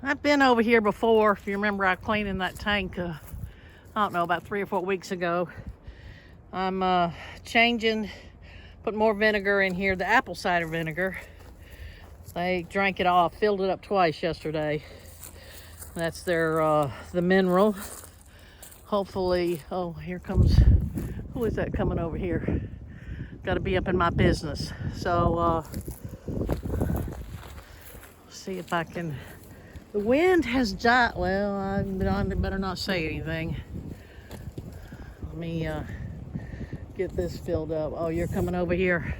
I've been over here before. If you remember, I cleaned in that tank, I don't know, about 3 or 4 weeks ago. I'm changing, put more vinegar in here, the apple cider vinegar. They drank it off, filled it up twice yesterday. That's their, the mineral. Hopefully, oh, here comes, who is that coming over here? Got to be up in my business. So, see if I can. The wind has died. Well, I better not say anything. Let me get this filled up. Oh, you're coming over here.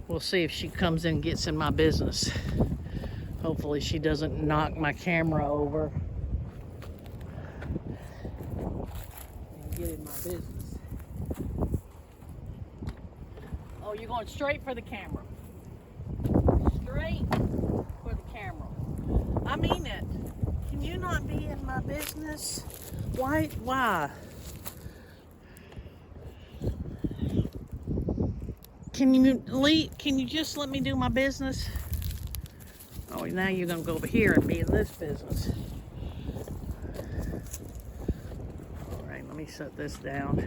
We'll see if she comes in and gets in my business. Hopefully she doesn't knock my camera over and get in my business. Oh, you're going straight for the camera. Straight for the camera. I mean it. Can you not be in my business? Why? Can you just let me do my business? Oh, now you're gonna go over here and be in this business. All right, let me set this down.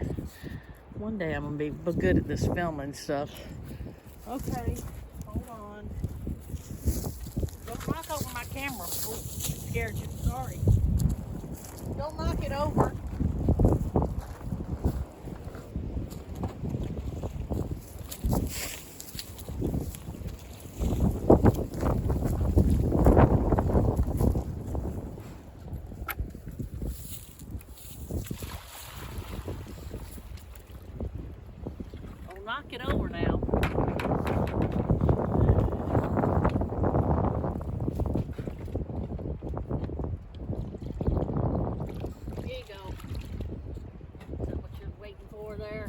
One day I'm gonna be good at this filming stuff. Okay, hold on. Don't knock over my camera. Oh, I scared you. Sorry. Don't knock it over. Don't knock it over now. There you go. Is that what you're waiting for there?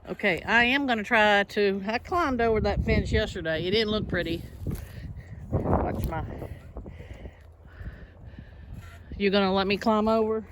Okay, I am going to try to, I climbed over that fence yesterday. It didn't look pretty. Watch my, you going to let me climb over?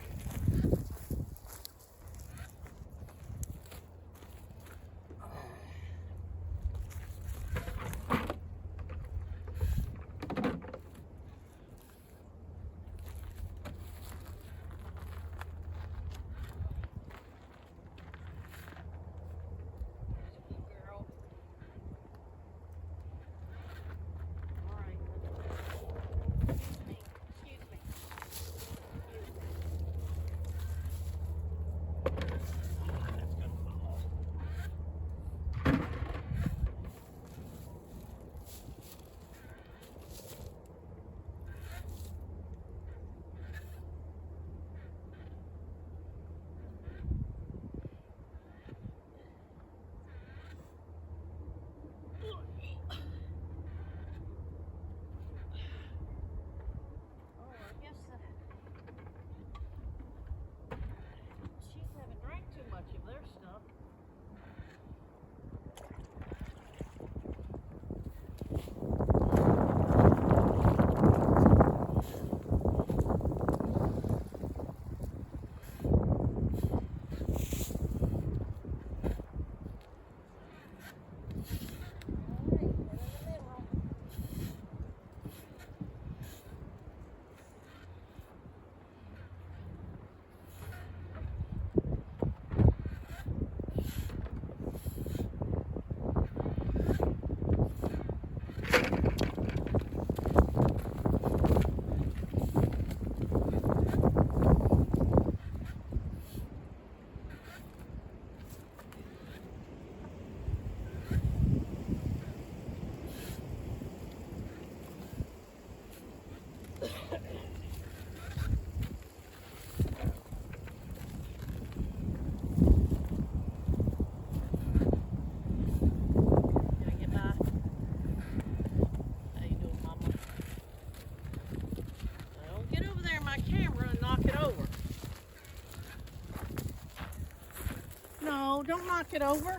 No, don't knock it over.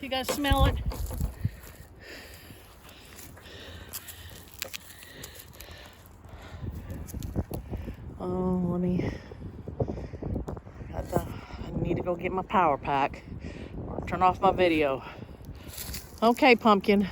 You guys smell it? Oh, I need to go get my power pack or turn off my video. Okay, pumpkin.